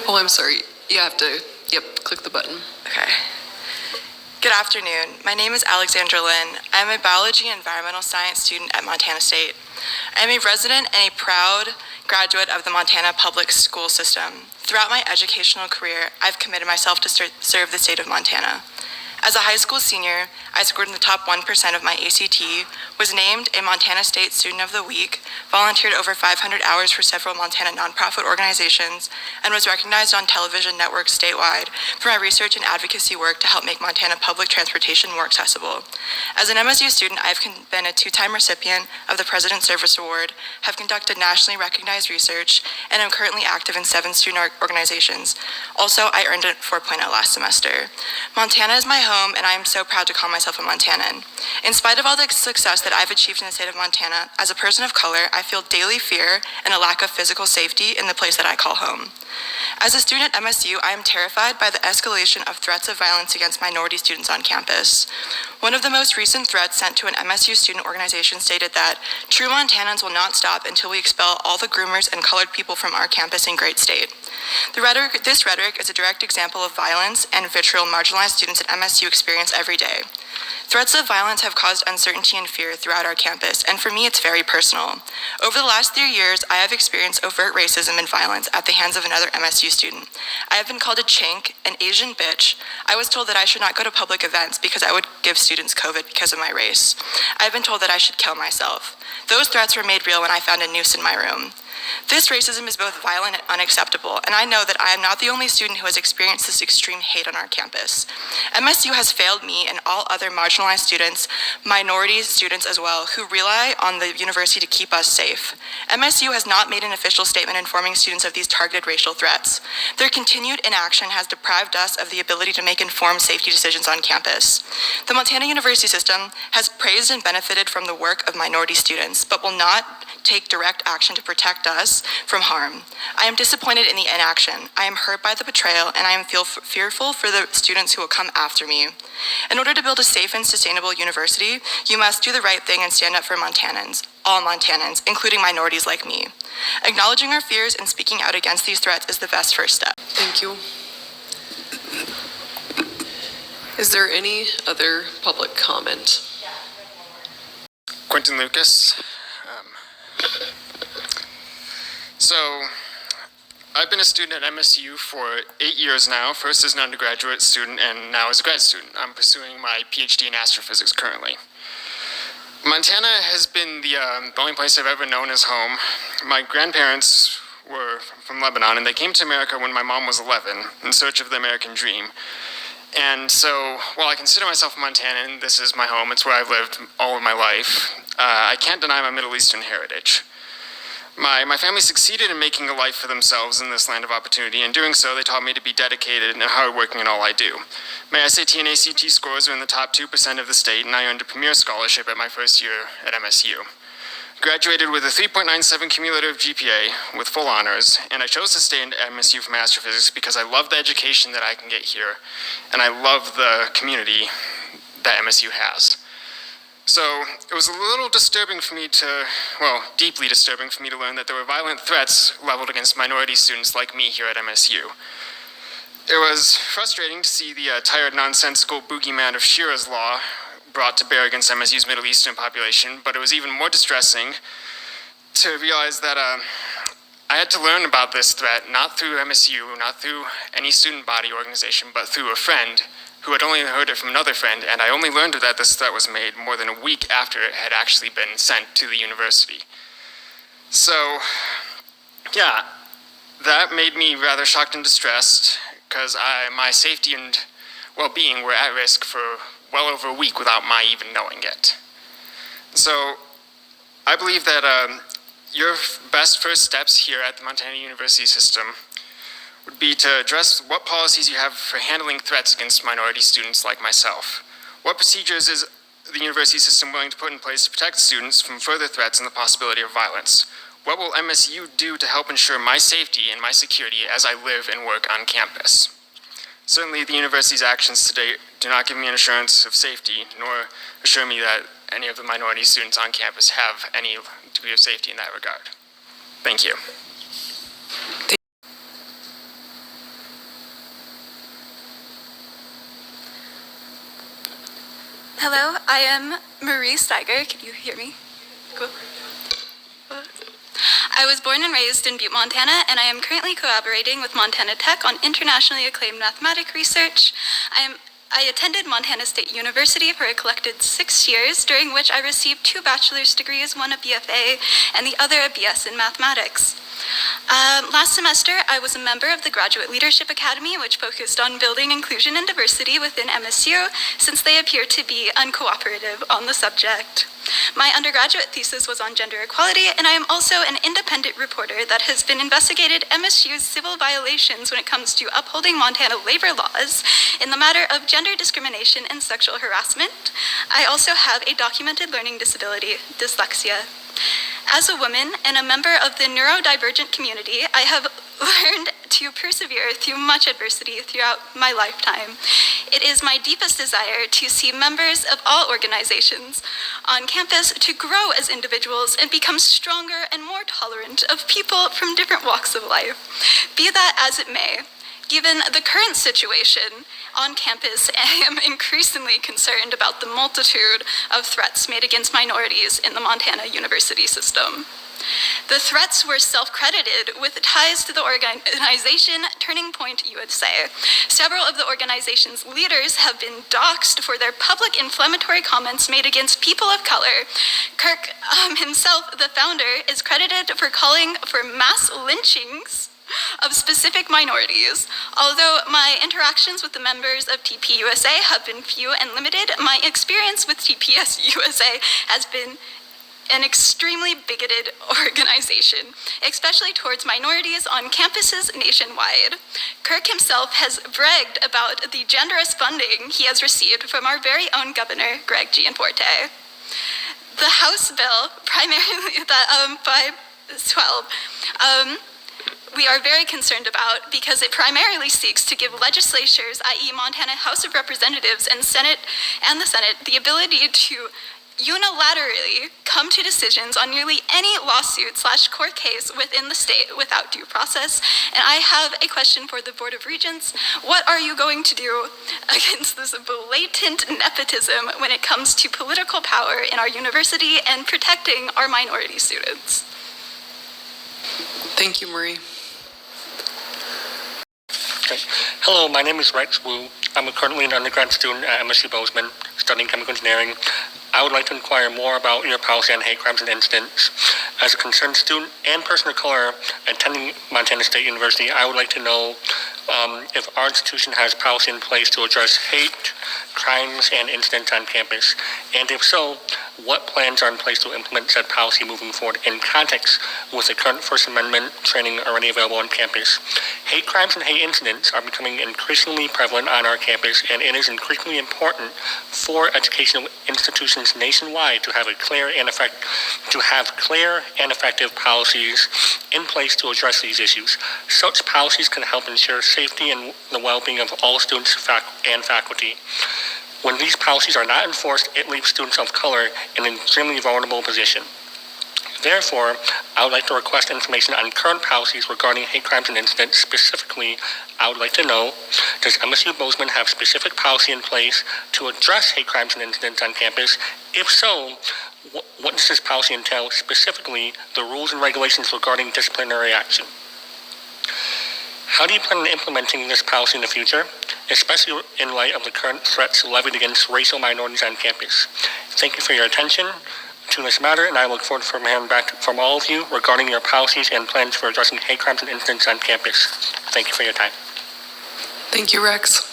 Oh, I'm sorry. You have to, click the button. Okay. Good afternoon. My name is Alexandra Lin. I am a biology and environmental science student at Montana State. I am a resident and a proud graduate of the Montana public school system. Throughout my educational career, I've committed myself to serve the state of Montana. As a high school senior, I scored in the top 1% of my ACT, was named a Montana State Student of the Week, volunteered over 500 hours for several Montana nonprofit organizations, and was recognized on television networks statewide for my research and advocacy work to help make Montana public transportation more accessible. As an MSU student, I've been a 2-time recipient of the President's Service Award, have conducted nationally recognized research, and am currently active in 7 student organizations. Also, I earned a 4.0 last semester. Montana is my home, and I am so proud to call myself a Montanan. In spite of all the success that I've achieved in the state of Montana, as a person of color, I feel daily fear and a lack of physical safety in the place that I call home. As a student at MSU, I am terrified by the escalation of threats of violence against minority students on campus. One of the most recent threats sent to an MSU student organization stated that true Montanans will not stop until we expel all the groomers and colored people from our campus in great state. This rhetoric is a direct example of violence and vitriol marginalized students at MSU experience every day. Threats of violence have caused uncertainty and fear throughout our campus, and for me, it's very personal. Over the last 3 years, I have experienced overt racism and violence at the hands of another MSU student. I have been called a chink, an Asian bitch. I was told that I should not go to public events because I would give students COVID because of my race. I have been told that I should kill myself. Those threats were made real when I found a noose in my room. This racism is both violent and unacceptable, and I know that I am not the only student who has experienced this extreme hate on our campus. MSU has failed me and all other marginalized students, minority students as well, who rely on the university to keep us safe. MSU has not made an official statement informing students of these targeted racial threats. Their continued inaction has deprived us of the ability to make informed safety decisions on campus. The Montana University system has praised and benefited from the work of minority students, but will not take direct action to protect us from harm. I am disappointed in the inaction. I am hurt by the betrayal, and I am fearful for the students who will come after me. In order to build a safe and sustainable university, you must do the right thing and stand up for Montanans, all Montanans, including minorities like me. Acknowledging our fears and speaking out against these threats is the best first step. Thank you. Is there any other public comment? Quentin Lucas. So, I've been a student at MSU for 8 years now, first as an undergraduate student and now as a grad student. I'm pursuing my PhD in astrophysics currently. Montana has been the only place I've ever known as home. My grandparents were from Lebanon, and they came to America when my mom was 11 in search of the American dream. And so, while I consider myself a Montanan, this is my home, it's where I've lived all of my life, I can't deny my Middle Eastern heritage. My family succeeded in making a life for themselves in this land of opportunity. In doing so, they taught me to be dedicated and hardworking in all I do. My SAT and ACT scores were in the top 2% of the state, and I earned a premier scholarship at my first year at MSU. Graduated with a 3.97 cumulative GPA with full honors, and I chose to stay at MSU for my astrophysics because I love the education that I can get here, and I love the community that MSU has. So it was a little disturbing for me deeply disturbing for me to learn that there were violent threats leveled against minority students like me here at MSU. It was frustrating to see the tired, nonsensical boogeyman of Shira's law brought to bear against MSU's Middle Eastern population, but it was even more distressing to realize that I had to learn about this threat not through MSU, not through any student body organization, but through a friend who had only heard it from another friend, and I only learned that this threat was made more than a week after it had actually been sent to the university. So, yeah, that made me rather shocked and distressed, because my safety and well-being were at risk for well over a week without my even knowing it. So, I believe that your best first steps here at the Montana University system would be to address what policies you have for handling threats against minority students like myself. What procedures is the university system willing to put in place to protect students from further threats and the possibility of violence? What will MSU do to help ensure my safety and my security as I live and work on campus? Certainly, the university's actions to date do not give me an assurance of safety, nor assure me that any of the minority students on campus have any degree of safety in that regard. Thank you. Hello, I am Marie Steiger. Can you hear me? Cool. I was born and raised in Butte, Montana, and I am currently collaborating with Montana Tech on internationally acclaimed mathematic research. I attended Montana State University for a collected 6 years, during which I received 2 bachelor's degrees, one a BFA and the other a BS in mathematics. Last semester, I was a member of the Graduate Leadership Academy, which focused on building inclusion and diversity within MSU, since they appear to be uncooperative on the subject. My undergraduate thesis was on gender equality, and I am also an independent reporter that has been investigated MSU's civil violations when it comes to upholding Montana labor laws in the matter of gender discrimination and sexual harassment. I also have a documented learning disability, dyslexia. As a woman and a member of the neurodivergent community, I have learned to persevere through much adversity throughout my lifetime. It is my deepest desire to see members of all organizations on campus to grow as individuals and become stronger and more tolerant of people from different walks of life. Be that as it may, given the current situation on campus, I am increasingly concerned about the multitude of threats made against minorities in the Montana university system. The threats were self-credited with ties to the organization Turning Point USA. Several of the organization's leaders have been doxxed for their public inflammatory comments made against people of color. Kirk himself, the founder, is credited for calling for mass lynchings of specific minorities. Although my interactions with the members of TPUSA have been few and limited, my experience with TPS USA has been an extremely bigoted organization, especially towards minorities on campuses nationwide. Kirk himself has bragged about the generous funding he has received from our very own governor, Greg Gianforte. The House bill, primarily the 512, we are very concerned about because it primarily seeks to give legislatures, i.e. Montana House of Representatives and the Senate, the ability to unilaterally come to decisions on nearly any lawsuit/court case within the state without due process. And I have a question for the Board of Regents. What are you going to do against this blatant nepotism when it comes to political power in our university and protecting our minority students? Thank you, Marie. Okay. Hello, my name is Rex Wu. I'm currently an undergrad student at MSU Bozeman, studying chemical engineering. I would like to inquire more about your policy on hate crimes and incidents. As a concerned student and person of color attending Montana State University, I would like to know if our institution has policy in place to address hate, crimes, and incidents on campus. And if so, what plans are in place to implement said policy moving forward in context with the current First Amendment training already available on campus? Hate crimes and hate incidents are becoming increasingly prevalent on our campus, and it is increasingly important for educational institutions nationwide to have clear and effective policies in place to address these issues. Such policies can help ensure safety and the well-being of all students and faculty. When these policies are not enforced, it leaves students of color in an extremely vulnerable position. Therefore, I would like to request information on current policies regarding hate crimes and incidents. Specifically, I would like to know, does MSU Bozeman have specific policy in place to address hate crimes and incidents on campus? If so, what does this policy entail? Specifically, the rules and regulations regarding disciplinary action. How do you plan on implementing this policy in the future, especially in light of the current threats levied against racial minorities on campus? Thank you for your attention to this matter, and I look forward to hearing back from all of you regarding your policies and plans for addressing hate crimes and incidents on campus. Thank you for your time. Thank you, Rex.